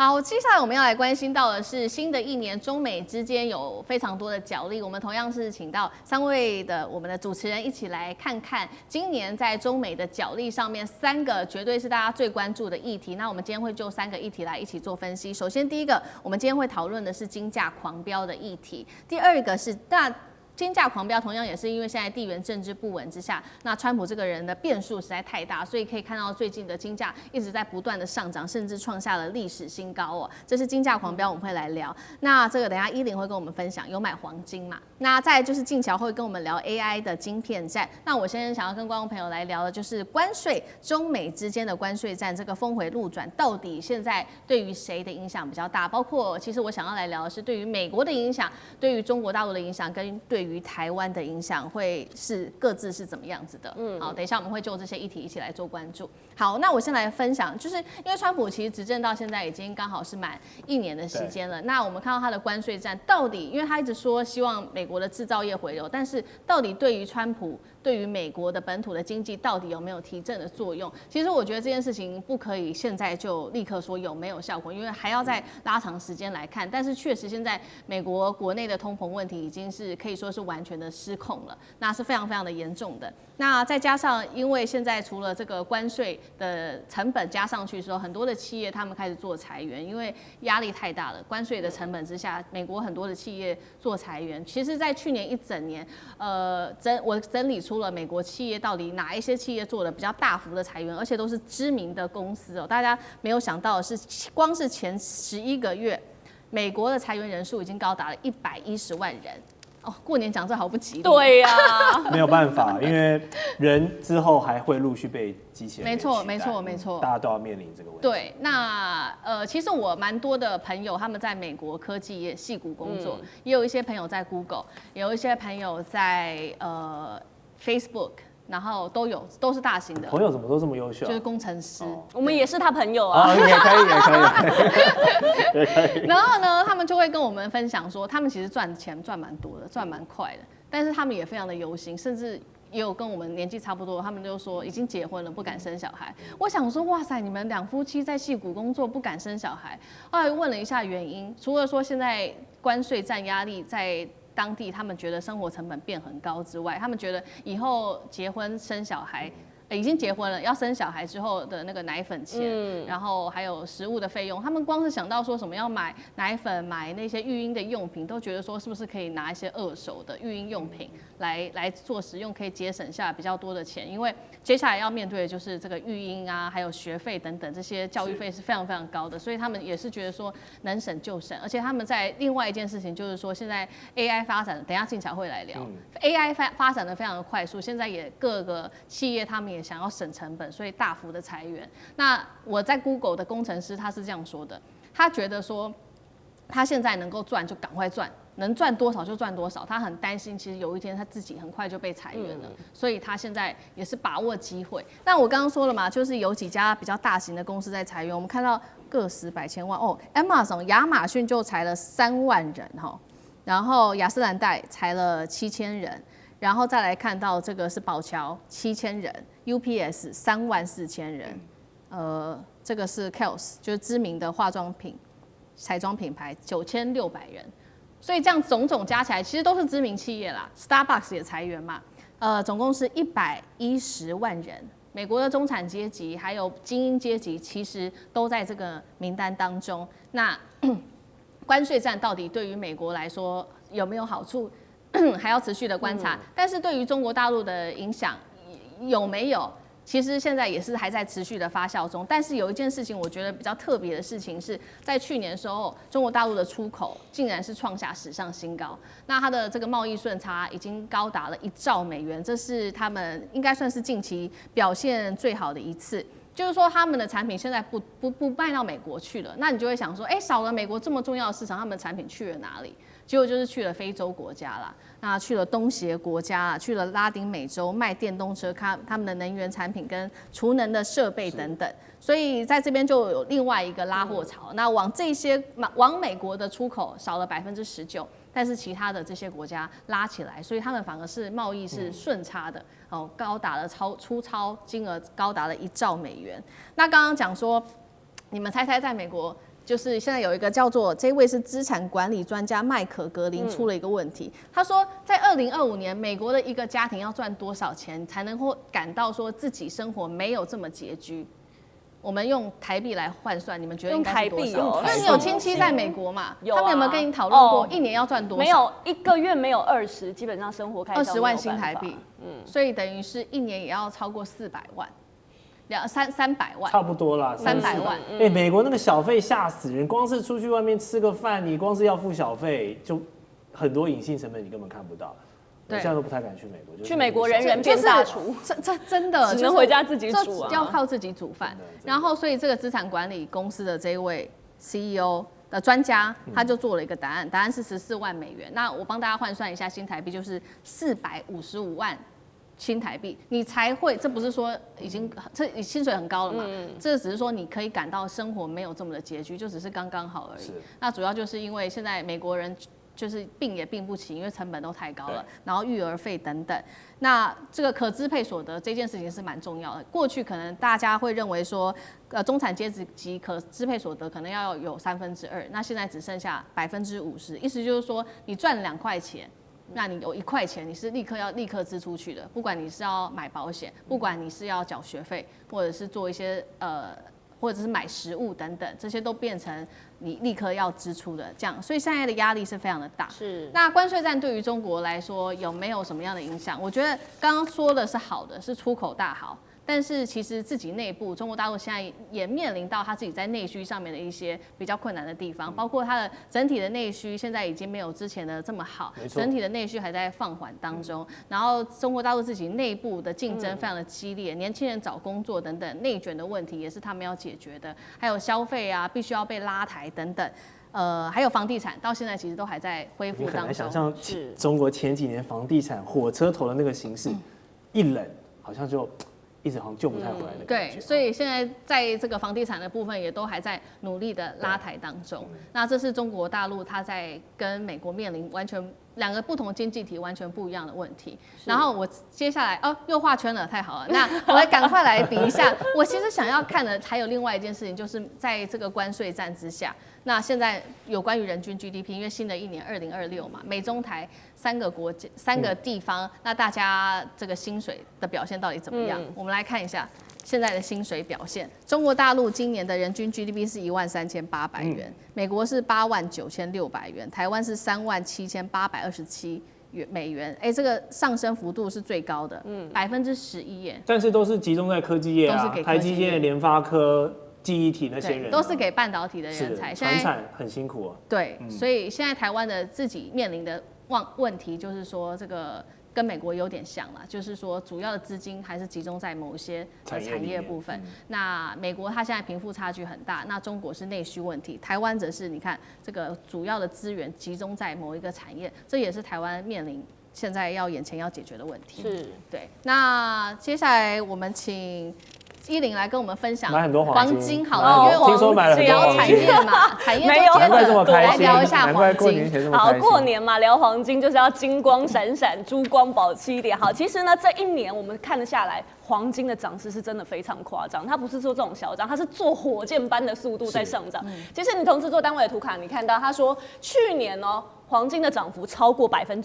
好，接下來我們要來關心到的是新的一年，中美之間有非常多的角力。我們同樣是請到3位的我們的主持人一起來看看今年在中美的角力上面3個絕對是大家最關注的議題。那我們今天會就3個議題來一起做分析。首先，第一個，我們今天會討論的是金價狂飆的議題。第二個是金價狂飆，同樣也是因為現在地緣政治不穩之下，那川普這個人的變數實在太大，所以可以看到最近的金價一直在不斷的上漲，甚至創下了歷史新高哦。這是金價狂飆，我們會來聊。那這個等一下依林會跟我們分享，有買黃金嘛？那再來就是靜喬會跟我們聊 AI 的晶片戰。那我先想要跟觀眾朋友來聊的就是關稅，中美之間的關稅戰，這個峰回路轉，到底現在對於誰的影響比較大？包括其實我想要來聊的是对於美國的影響，對於中國大陸的影響，跟對於台灣的影響會是各自是怎麼樣子的？好，等一下我們會就這些議題一起來做關注。好，那我先來分享，就是因為川普其實執政到現在已經剛好是滿1年的時間了。那我們看到他的關稅戰到底，因為他一直說希望美國的製造業回流，但是到底對於川普，對於美國的本土的經濟到底有沒有提振的作用？其實我覺得這件事情不可以現在就立刻說有沒有效果，因為還要再拉長時間來看。但是確實現在美國國內的通膨問題已經是可以說是完全的失控了，那是非常非常的嚴重的。那再加上因為現在除了这個關稅的成本加上去的時候，很多的企業他們開始做裁員，因為壓力太大了。關稅的成本之下，美國很多的企業做裁員。其實，在去年一整年，我整理出了美國企業到底哪一些企業做了比較大幅的裁員，而且都是知名的公司哦。大家沒有想到的是，光是前11個月，美國的裁員人數已經高達了110萬人。哦，過年講這好不吉利。對呀、沒有辦法，因為人之後還會陸續被機器人沒錯，沒錯，沒錯，大家都要面臨這個問題。對，那其實我蠻多的朋友，他們在美國科技業矽谷工作，也有一些朋友在 Google， 也有一些朋友在Facebook。然後都是大型的。朋友怎麼都這麼優秀、啊？就是工程師，我們也是他朋友啊。也可以。然後呢，他們就會跟我們分享說，他們其實賺錢賺蠻多的，賺蠻快的，但是他們也非常的憂心，甚至也有跟我們年紀差不多，他們就說已經結婚了，不敢生小孩。我想說，哇塞，你們2夫妻在矽谷工作，不敢生小孩。後來問了一下原因，除了說現在關稅戰壓力在當地他們覺得生活成本變很高之外，他們覺得以後結婚生小孩，已經結婚了，要生小孩之後的那個奶粉錢，然後還有食物的費用，他們光是想到說什麼要買奶粉、買那些育嬰的用品，都覺得說是不是可以拿一些2手的育嬰用品來做使用，可以節省下比較多的錢，因為接下來要面對的就是這個育嬰啊，還有學費等等，這些教育費是非常非常高的，所以他們也是覺得說能省就省，而且他們在另外一件事情就是說，現在 AI 發展，等一下靜喬會來聊，AI 發展的非常的快速，現在也各個企業他們也想要省成本，所以大幅的裁员。那我在 Google 的工程師他是這樣說的，他覺得說他現在能夠賺就趕快賺。能賺多少就賺多少，他很擔心，其實有一天他自己很快就被裁員了，所以他現在也是把握機會。但我剛剛說了嘛，就是有幾家比較大型的公司在裁員，我們看到個十百千萬哦 ，Amazon 亞馬遜就裁了3萬人哈，然後雅詩蘭黛裁了7000人，然後再來看到這個是寶喬7000人 ，UPS 34000人，這個是 Kiehl's 就是知名的化妝品彩妝品牌9600人。所以這樣種種加起來，其實都是知名企業啦。Starbucks 也裁員嘛，總共是110萬人。美國的中產階級還有精英階級，其實都在這個名單當中。那關稅戰到底對於美國來說有沒有好處，還要持續的觀察。但是對於中國大陸的影響有沒有？其實現在也是還在持續的發酵中，但是有一件事情我覺得比較特別的事情是在去年的時候，中国大陸的出口竟然是創下史上新高，那它的這個貿易順差已經高達了1兆美元，這是他們應該算是近期表現最好的一次。就是說他們的產品現在不賣到美國去了，那你就會想說，少了美國這麼重要的市場，他們的產品去了哪裡？結果就是去了非洲國家啦，那去了東協國家啦，去了拉丁美洲賣電動車，他們的能源產品跟儲能的設備等等，所以在這邊就有另外一個拉貨潮。那往美國的出口少了19%，但是其他的這些國家拉起來，所以他們反而是貿易是順差的，高達了出超金額高達了1兆美元。那剛剛講說，你們猜猜在美國就是現在有一個叫做這位是資產管理專家麥可格林出了一個問題，他說在2025年，美國的一個家庭要賺多少錢才能夠感到說自己生活沒有這麼拮據？我們用台幣來換算，你們覺得應該是多少？因為你有親戚在美國嘛，他們有沒有跟你討論過一年要賺多少？沒有，一個月沒有20，基本上生活開銷20萬新台幣，所以等於是一年也要超過400萬。300萬，差不多啦，300萬。美國那個小費嚇死人，光是出去外面吃個飯，你光是要付小費，就很多隱性成本你根本看不到。我現在都不太敢去美国，就是、去美國人人變大廚，这真的只能回家自己煮啊，要靠自己煮飯。然後，所以這個資產管理公司的這一位 CEO 的專家，他就做了一個答案，答案是14萬美元。那我幫大家換算一下新台幣，就是455萬。新台幣，你才會，這不是說已經這薪水很高了嘛？這只是說你可以感到生活沒有這麼的拮据，就只是剛剛好而已。那主要就是因為現在美國人就是病也病不起，因為成本都太高了，然後育兒費等等。那這個可支配所得這件事情是蠻重要的。過去可能大家會認為說，中產階級可支配所得可能要有2/3，那現在只剩下50%，意思就是說你賺2塊錢。那你有1塊錢，你是立刻支出去的，不管你是要買保險，不管你是要繳學費，或者是做一些或者是買食物等等，這些都變成你立刻要支出的，這樣，所以現在的壓力是非常的大。是。那關稅戰對於中國來說有沒有什麼樣的影響？我覺得剛剛說的是好的，是出口大好。但是其實自己內部，中國大陸現在也面臨到他自己在內需上面的一些比較困難的地方，包括它的整體的內需現在已經沒有之前的這麼好，整體的內需還在放緩當中。然後中國大陸自己內部的競爭非常的激烈，年輕人找工作等等內捲的問題也是他們要解決的，還有消費啊必須要被拉抬等等。還有房地產到現在其實都還在恢復當中。你很難想象中國前幾年房地產火車頭的那個形勢，一冷好像就。一直好像救不太回來的感覺。對，所以現在在這個房地產的部分也都還在努力的拉抬當中。那這是中國大陸它在跟美國面臨完全2個不同經濟體完全不一樣的問題。然後我接下來又畫圈了，太好了。那我來趕快來比一下。我其實想要看的還有另外一件事情，就是在這個關稅戰之下，那現在有關於人均 GDP， 因為新的一年2026嘛，美中台3個國家3個地方，那大家這個薪水的表現到底怎麼樣？我們來看一下現在的薪水表現。中國大陸今年的人均 GDP 是13800元，美國是89600元，台灣是37827美元，這個上升幅度是最高的，11%耶。但是都是集中在科技業啊，台積電、聯發科。記憶體那些人都是給半導體的人才，傳產很辛苦啊。對，所以現在台灣的自己面臨的問題就是說，這個跟美國有點像啦，就是說主要的資金還是集中在某些產業部分。那美國它現在貧富差距很大，那中國是內需問題，台灣則是你看這個主要的資源集中在某一個產業，這也是台灣面臨現在眼前要解決的問題。是，对。那接下來我們請依林來跟我們分享黃金好了，因為聽說買了很多黃金，聊產業嘛，產業就難怪這麼開心，來聊一下黃金。好，過年嘛，聊黃金就是要金光閃閃、珠光寶氣一點。好，其實呢，這一年我們看得下來，黃金的漲勢是真的非常誇張，它不是說這種小漲，它是坐火箭般的速度在上漲。其實你從製作單位的圖卡，你看到他說去年黃金的漲幅超過60%。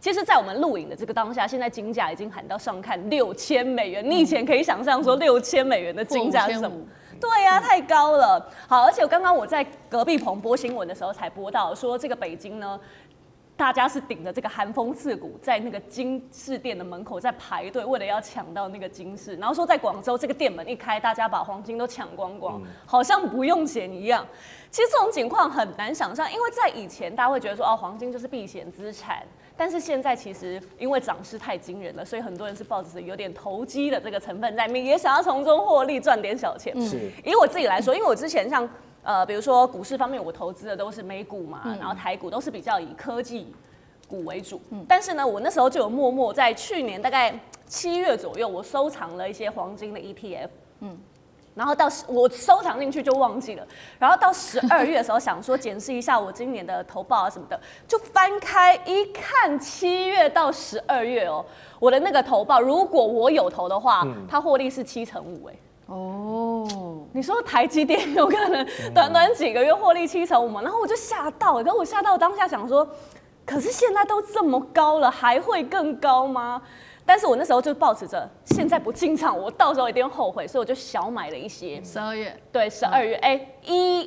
其實，在我們錄影的這個當下，現在金價已經喊到上看6000美元。你以前可以想象說6000美元的金價是什麼？對呀，太高了。好，而且刚剛我在隔壁棚播新聞的時候才播到說，這個北京呢，大家是頂着這個寒風刺骨，在那個金飾店的門口在排隊，為了要搶到那個金飾。然後說在廣州這個店門一開，大家把黃金都搶光光，好像不用錢一樣。其實這種情況很難想象，因為在以前大家會覺得說，黃金就是避險資產，但是現在其實因為漲勢太驚人了，所以很多人是抱着有點投機的這個成分在裡面，也想要從中獲利賺點小錢。以我自己來說，因為我之前像比如說股市方面，我投資的都是美股嘛，然後台股都是比較以科技股為主。但是呢，我那時候就有默默在去年大概7月左右，我收藏了一些黃金的 ETF。然後到我收藏進去就忘記了，然後到12月的時候想說檢視一下我今年的投報啊什麼的，就翻開一看，7月到12月我的那個投報，如果我有投的話，它獲利是7.5%。哦，你說台積電有可能短短幾個月獲利7.5%嘛？然後我就嚇到，然後我嚇到當下想說，可是現在都這麼高了，還會更高嗎？但是我那時候就抱持着，現在不進場，我到時候一定會後悔，所以我就小買了一些。12月，對，12月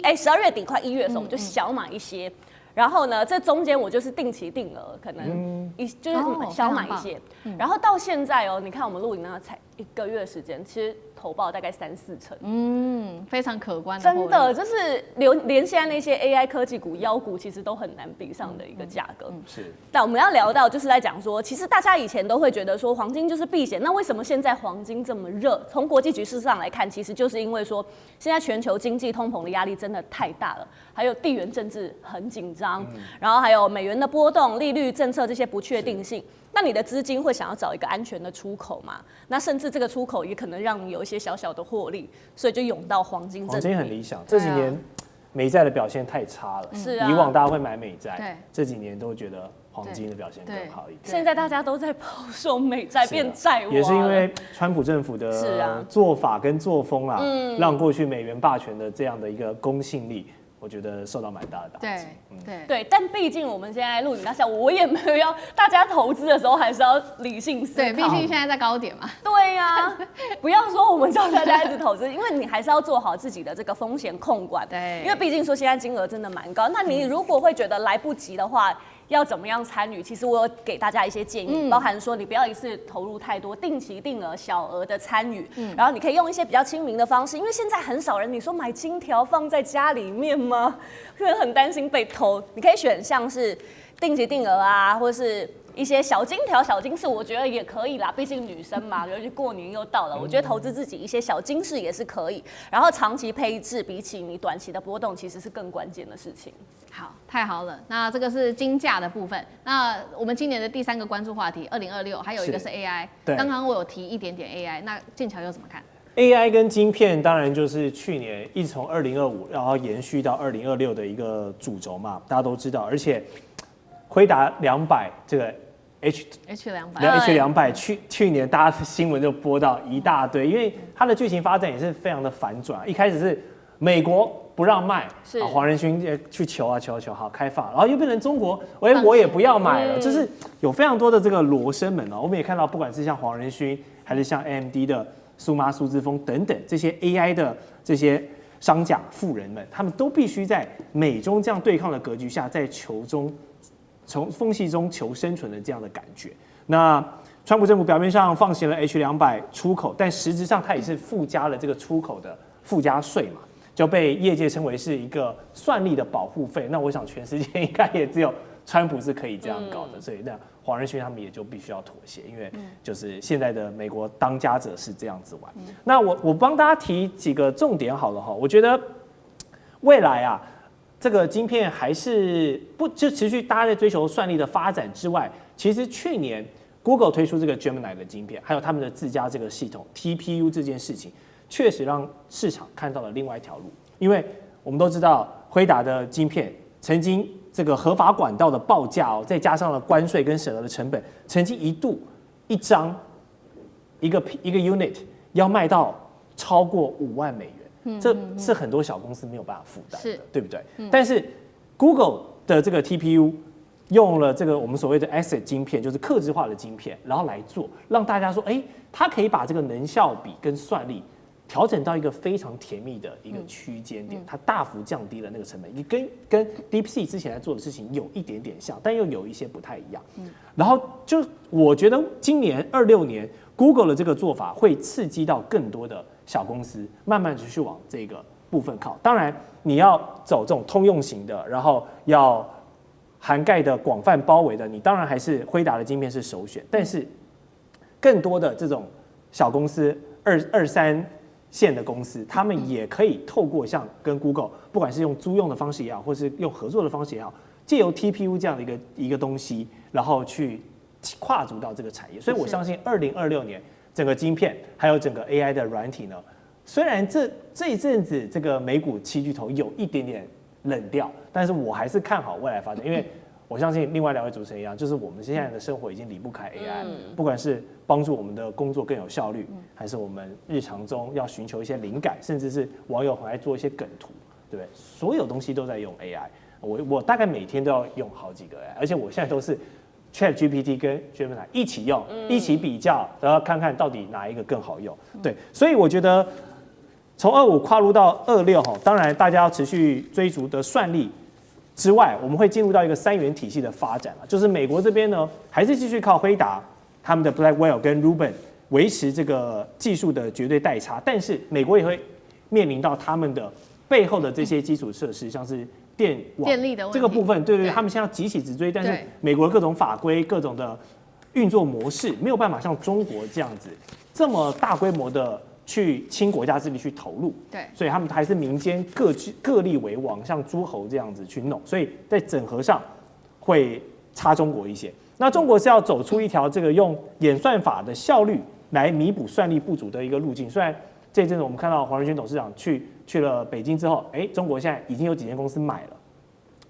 ，12月底快1月的时候，我就小買一些。然後呢，这中間我就是定期定額，可能就是小買一些。然後到現在哦，你看我們錄影呢才1個月的時間，其實投報大概3-4成，非常可觀的。真的，就是連現在那些 AI 科技股、妖股，其實都很难比上的一個價格。是。但我們要聊到，就是在講說，其實大家以前都會覺得說黃金就是避險，那為什麼現在黃金這麼熱？從國際局勢上來看，其實就是因為說現在全球經濟通膨的壓力真的太大了，還有地緣政治很緊張，然後還有美元的波動、利率政策這些不確定性。那你的資金會想要找一個安全的出口嘛？那甚至这個出口也可能讓你有一些小小的獲利，所以就湧到黃金這裡。黃金很理想，這幾年美債的表現太差了。是啊，以往大家會買美債，對，這幾年都覺得黃金的表現更好一點。現在大家都在拋售美債變債王，也是因為川普政府的做法跟作風啦，讓過去美元霸權的這樣的一個公信力，我覺得受到蠻大的打擊。對，但畢竟我們現在錄影當下，我也沒有要大家投資的時候還是要理性思考。對，畢竟現在在高點嘛。對呀，不要說我們叫大家一直投資，因為你還是要做好自己的這個風險控管。對，因為畢竟說現在金額真的蠻高，那你如果會覺得來不及的話，要怎麼樣參與？其實我有給大家一些建議，包含說你不要一次投入太多，定期定額小額的參與，然後你可以用一些比較親民的方式，因為現在很少人，你說買金條放在家裡面嗎？可能很擔心被偷。你可以選像是定期定額啊，或是一些小金條、小金飾，我覺得也可以啦。畢竟女生嘛，尤其過年又到了，我覺得投資自己一些小金飾也是可以。然後長期配置，比起你短期的波動，其實是更關鍵的事情。好，太好了。那这個是金價的部分。那我們今年的第3個關注話題，2026，還有一個是 AI。對，剛剛我有提一點點 AI，那建僑又怎麼看？AI 跟晶片當然就是去年一直從2025，然後延續到2026的一個主軸嘛，大家都知道。而且輝達200這個 H200，去年大家的新聞就播到一大堆，因為它的劇情發展也是非常的反轉。一開始是美國不讓賣，黃仁勳去求啊求，好開放，然後又變成中國，我也不要買了，就是有非常多的這個羅生門哦。我們也看到，不管是像黃仁勳，還是像 AMD 的蘇媽蘇姿豐等等這些 AI 的這些商賈富人們，他們都必須在美中這樣對抗的格局下，在從縫隙中求生存的這樣的感覺。那川普政府表面上放行了 H200出口，但實質上它也是附加了這個出口的附加稅嘛，就被業界稱為是一個算力的保護費。那我想全世界應該也只有川普是可以這樣搞的，所以那黃仁勳他們也就必須要妥協，因為就是現在的美國當家者是這樣子玩。那我幫大家提幾個重點好了哈，我覺得未來啊，這個晶片還是就持續大家在追求算力的發展之外，其實去年 Google 推出這個 Gemini 的晶片，還有他們的自家這個系統 TPU 這件事情，確實讓市場看到了另外一條路。因為我們都知道輝達的晶片曾經這個合法管道的報價哦，再加上了關稅跟審核的成本，曾經一度一張一個 unit 要賣到超過5萬美元，這是很多小公司沒有辦法負擔的，對不對？但是 Google 的這個 TPU 用了這個我們所謂的 ASIC 晶片，就是客製化的晶片，然後來做，讓大家說，它可以把這個能效比跟算力調整到一個非常甜蜜的一個區間點，它大幅降低了那個成本，跟 DeepSeek 之前在做的事情有一點點像，但又有一些不太一樣。然後就我覺得今年26年 Google 的這個做法會刺激到更多的小公司，慢慢去往這個部分靠。當然你要走這種通用型的，然後要涵蓋的廣泛包圍的，你當然還是輝達的晶片是首選，但是更多的這種小公司2-3線的公司，他們也可以透過像跟 Google， 不管是用租用的方式也好，或是用合作的方式也好，借由 TPU 這樣的一個東西，然後去跨足到這個產業。所以我相信2026年整個晶片還有整個 AI 的軟體呢，雖然這一陣子這個美股7巨頭有一點點冷掉，但是我還是看好未來發展，因為我相信另外2位主持人一樣，就是我們現在的生活已經離不開 AI，不管是幫助我們的工作更有效率，還是我們日常中要尋求一些靈感，甚至是網友很愛做一些梗圖，对不对？所有東西都在用 AI， 我大概每天都要用好几個 AI， 而且我现在都是 ChatGPT 跟 Gemini 一起用，一起比较，然後看看到底哪一個更好用。對，所以我覺得從25跨入到26，當然大家要持續追逐的算力之外，我們會進入到一個3元體系的發展，就是美國這邊呢，還是繼續靠輝達他們的 Blackwell 跟 Rubin 維持這個技術的絕對代差，但是美國也會面臨到他們的背後的這些基礎設施，像是電力的問題這個部分，對，他們現在要急起直追，但是美國的各種法規、各種的運作模式沒有辦法像中國這樣子這麼大規模的去傾國家之力去投入，對，所以他们還是民間各立為王，像諸侯這樣子去弄，所以在整合上會差中國一些。那中國是要走出一條這個用演算法的效率來彌補算力不足的一個路徑。雖然這陣子我們看到黃仁勳董事長去了北京之後，中國現在已經有幾間公司買了，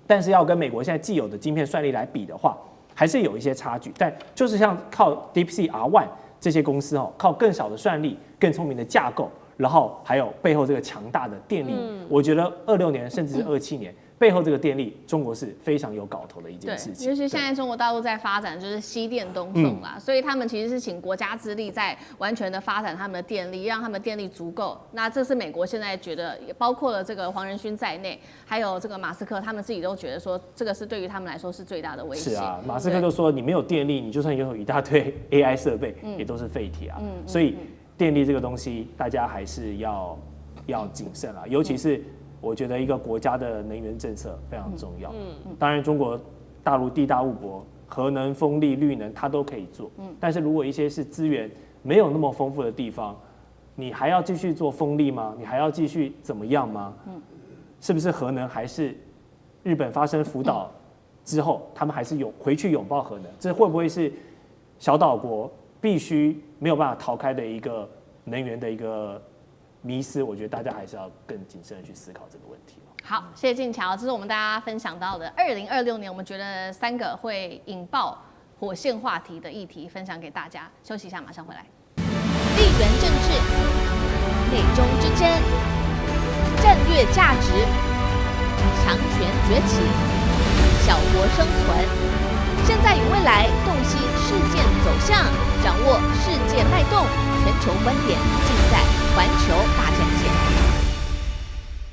但是要跟美國現在既有的晶片算力來比的話，還是有一些差距。但就是像靠 DeepSeek R1這些公司靠更少的算力、更聰明的架構，然後還有背後這個強大的電力，我覺得26年甚至是27年。背後這個電力，中國是非常有搞頭的一件事情。尤其現在中國大陸在發展就是西電東送啦，所以他們其實是請國家之力在完全的發展他們的電力，讓他們電力足夠。那這是美國現在覺得，也包括了這個黃仁勳在內，還有這個馬斯克，他們自己都覺得說，這個是對於他們來說是最大的威脅。是啊，馬斯克就說，你沒有電力，你就算擁有一大堆 AI 設備，也都是廢鐵啊。所以電力這個東西，大家還是要謹慎啊，尤其是。我覺得一個國家的能源政策非常重要。當然中國大陸地大物博，核能、風力、綠能它都可以做。但是如果一些是資源沒有那麼豐富的地方，你還要繼續做風力嗎？你還要繼續怎麼樣嗎？是不是核能還是日本發生福島之後，他們還是回去擁抱核能？這會不會是小島國必須沒有辦法逃開的一個能源的一個迷思？我覺得大家還是要更謹慎的去思考這個問題。好，謝謝靖喬，這是我們大家分享到的2026年，我們覺得3個會引爆火線話題的議題，分享給大家。休息一下，馬上回來。地緣政治、美中之爭、戰略價值、強權崛起、小國生存，現在與未來洞悉事件走向，掌握世界脈動，全球觀點盡在環球大戰。